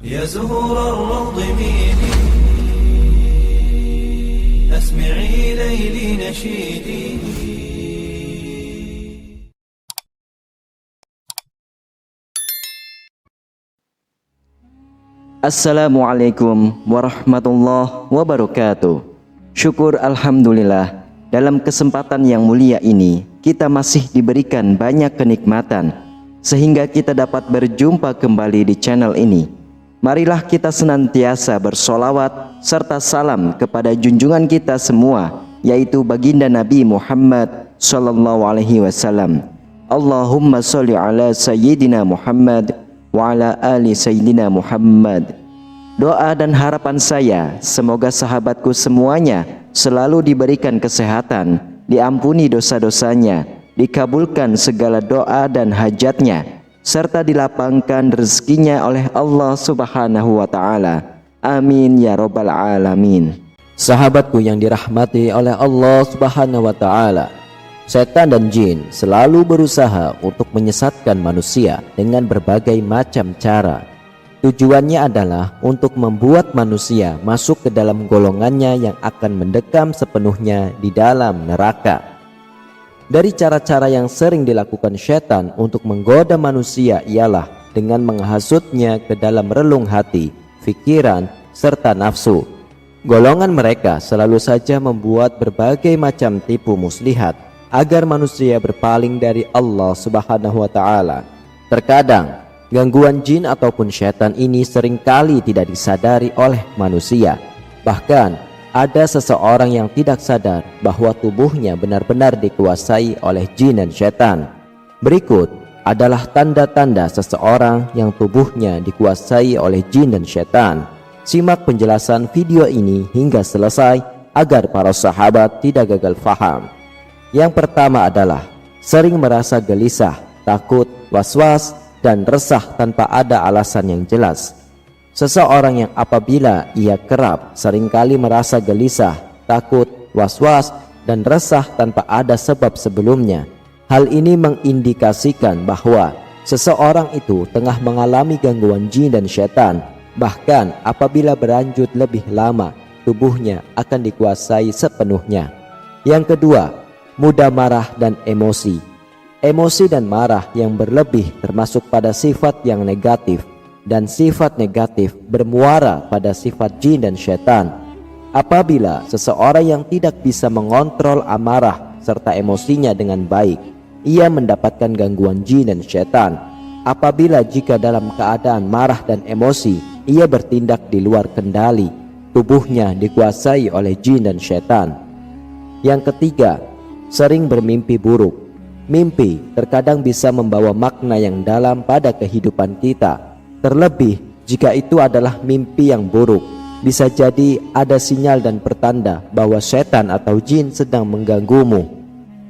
يا زهور الروض ميدي أسمعي ليلي نشيدي. Assalamualaikum warahmatullahi wabarakatuh. Syukur alhamdulillah, dalam kesempatan yang mulia ini kita masih diberikan banyak kenikmatan sehingga kita dapat berjumpa kembali di channel ini. Marilah kita senantiasa bersolawat serta salam kepada junjungan kita semua, yaitu baginda Nabi Muhammad sallallahu alaihi wasallam. Allahumma sholli ala sayyidina Muhammad wa ala ali sayyidina Muhammad. Doa dan harapan saya, semoga sahabatku semuanya selalu diberikan kesehatan, diampuni dosa-dosanya, dikabulkan segala doa dan hajatnya, serta dilapangkan rezekinya oleh Allah Subhanahu wa Ta'ala. Amin ya Rabbal Alamin. Sahabatku yang dirahmati oleh Allah Subhanahu wa Ta'ala, setan dan jin selalu berusaha untuk menyesatkan manusia dengan berbagai macam cara. Tujuannya adalah untuk membuat manusia masuk ke dalam golongannya yang akan mendekam sepenuhnya di dalam neraka. Dari cara-cara yang sering dilakukan setan untuk menggoda manusia ialah dengan menghasutnya ke dalam relung hati, pikiran, serta nafsu. Golongan mereka selalu saja membuat berbagai macam tipu muslihat agar manusia berpaling dari Allah Subhanahu wa Ta'ala. Terkadang gangguan jin ataupun syaitan ini seringkali tidak disadari oleh manusia. Bahkan ada seseorang yang tidak sadar bahwa tubuhnya benar-benar dikuasai oleh jin dan syaitan. Berikut adalah tanda-tanda seseorang yang tubuhnya dikuasai oleh jin dan syaitan. Simak penjelasan video ini hingga selesai agar para sahabat tidak gagal faham. Yang pertama adalah sering merasa gelisah, takut, was-was, dan resah tanpa ada alasan yang jelas. Seseorang yang apabila ia kerap seringkali merasa gelisah, takut, was-was, dan resah tanpa ada sebab sebelumnya. Hal ini mengindikasikan bahwa seseorang itu tengah mengalami gangguan jin dan syaitan. Bahkan apabila berlanjut lebih lama, tubuhnya akan dikuasai sepenuhnya. Yang kedua, mudah marah dan emosi. Emosi dan marah yang berlebih termasuk pada sifat yang negatif, dan sifat negatif bermuara pada sifat jin dan syaitan. Apabila seseorang yang tidak bisa mengontrol amarah serta emosinya dengan baik, ia mendapatkan gangguan jin dan syaitan. Apabila jika dalam keadaan marah dan emosi ia bertindak di luar kendali, tubuhnya dikuasai oleh jin dan syaitan. Yang ketiga, sering bermimpi buruk. Mimpi terkadang bisa membawa makna yang dalam pada kehidupan kita. Terlebih jika itu adalah mimpi yang buruk, bisa jadi ada sinyal dan pertanda bahwa setan atau jin sedang mengganggumu.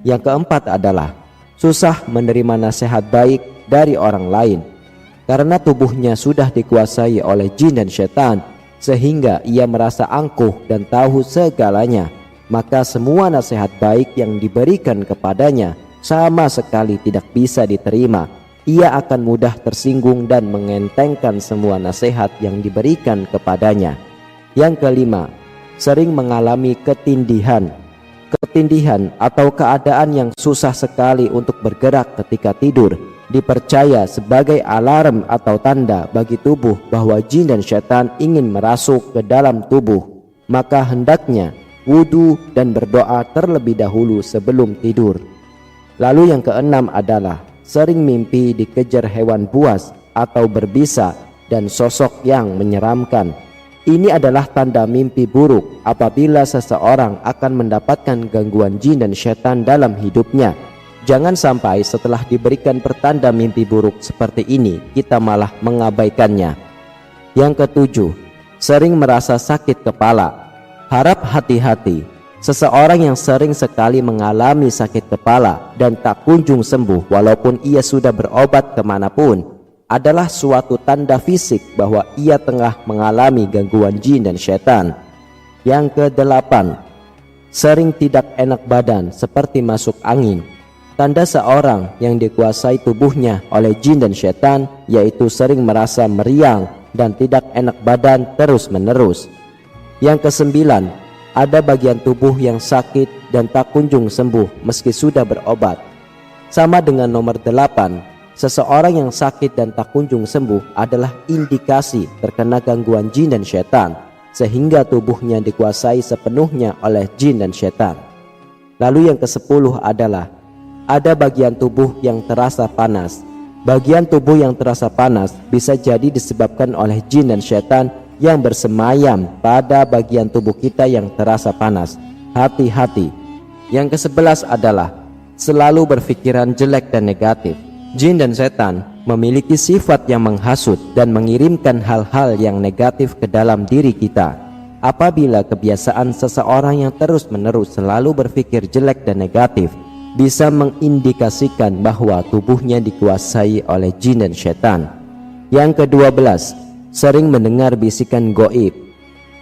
Yang keempat adalah susah menerima nasihat baik dari orang lain. Karena tubuhnya sudah dikuasai oleh jin dan setan, sehingga ia merasa angkuh dan tahu segalanya, maka semua nasihat baik yang diberikan kepadanya sama sekali tidak bisa diterima. Ia akan mudah tersinggung dan mengentengkan semua nasihat yang diberikan kepadanya. Yang kelima, sering mengalami ketindihan. Ketindihan atau keadaan yang susah sekali untuk bergerak ketika tidur dipercaya sebagai alarm atau tanda bagi tubuh bahwa jin dan syaitan ingin merasuk ke dalam tubuh. Maka hendaknya wudu dan berdoa terlebih dahulu sebelum tidur. Lalu yang keenam adalah sering mimpi dikejar hewan buas atau berbisa dan sosok yang menyeramkan. Ini adalah tanda mimpi buruk apabila seseorang akan mendapatkan gangguan jin dan syaitan dalam hidupnya. Jangan sampai setelah diberikan pertanda mimpi buruk seperti ini kita malah mengabaikannya. Yang ketujuh, sering merasa sakit kepala. Harap hati-hati. Seseorang yang sering sekali mengalami sakit kepala dan tak kunjung sembuh walaupun ia sudah berobat kemanapun adalah suatu tanda fisik bahwa ia tengah mengalami gangguan jin dan syaitan. Yang kedelapan, sering tidak enak badan seperti masuk angin. Tanda seorang yang dikuasai tubuhnya oleh jin dan syaitan yaitu sering merasa meriang, dan tidak enak badan terus-menerus. Yang kesembilan, ada bagian tubuh yang sakit dan tak kunjung sembuh meski sudah berobat. Sama dengan nomor 8, seseorang yang sakit dan tak kunjung sembuh adalah indikasi terkena gangguan jin dan syaitan, sehingga tubuhnya dikuasai sepenuhnya oleh jin dan syaitan. Lalu yang ke-10 adalah ada bagian tubuh yang terasa panas. Bagian tubuh yang terasa panas bisa jadi disebabkan oleh jin dan syaitan yang bersemayam pada bagian tubuh kita yang terasa panas. Hati-hati. Yang ke-11 adalah selalu berpikiran jelek dan negatif. Jin dan setan memiliki sifat yang menghasut dan mengirimkan hal-hal yang negatif ke dalam diri kita. Apabila kebiasaan seseorang yang terus-menerus selalu berpikir jelek dan negatif bisa mengindikasikan bahwa tubuhnya dikuasai oleh jin dan syaitan. Yang ke-12, sering mendengar bisikan goib.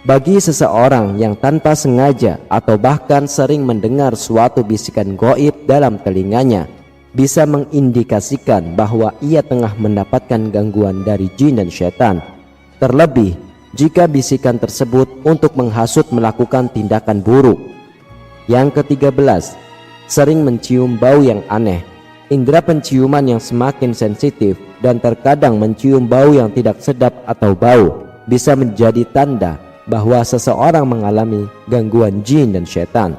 Bagi seseorang yang tanpa sengaja atau bahkan sering mendengar suatu bisikan goib dalam telinganya, bisa mengindikasikan bahwa ia tengah mendapatkan gangguan dari jin dan syaitan. Terlebih jika bisikan tersebut untuk menghasut melakukan tindakan buruk. Yang ke-13, sering mencium bau yang aneh. Indera penciuman yang semakin sensitif dan terkadang mencium bau yang tidak sedap atau bau bisa menjadi tanda bahwa seseorang mengalami gangguan jin dan syaitan.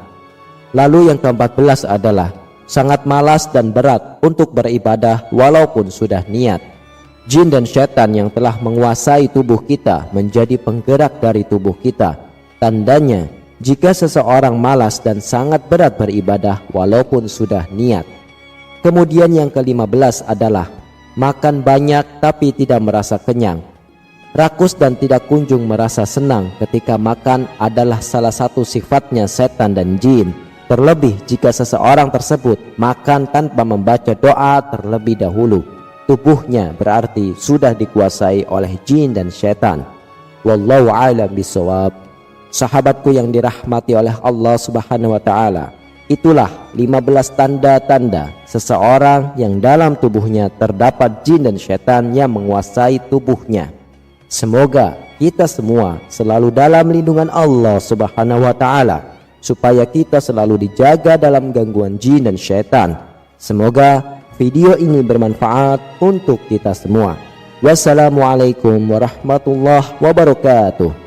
Lalu yang ke-14 adalah sangat malas dan berat untuk beribadah walaupun sudah niat. Jin dan syaitan yang telah menguasai tubuh kita menjadi penggerak dari tubuh kita. Tandanya jika seseorang malas dan sangat berat beribadah walaupun sudah niat. Kemudian yang ke-15 adalah makan banyak tapi tidak merasa kenyang. Rakus dan tidak kunjung merasa senang ketika makan adalah salah satu sifatnya setan dan jin. Terlebih jika seseorang tersebut makan tanpa membaca doa terlebih dahulu, tubuhnya berarti sudah dikuasai oleh jin dan syaitan. Wallahu a'lam bishawab. Sahabatku yang dirahmati oleh Allah Subhanahu wa taala, itulah 15 tanda-tanda seseorang yang dalam tubuhnya terdapat jin dan syaitan yang menguasai tubuhnya. Semoga kita semua selalu dalam lindungan Allah Subhanahu wa taala, supaya kita selalu dijaga dalam gangguan jin dan syaitan. Semoga video ini bermanfaat untuk kita semua. Wassalamualaikum warahmatullahi wabarakatuh.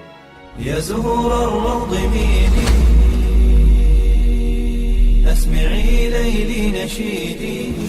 يا زهور الروض ميدي أسمعي ليلي نشيدي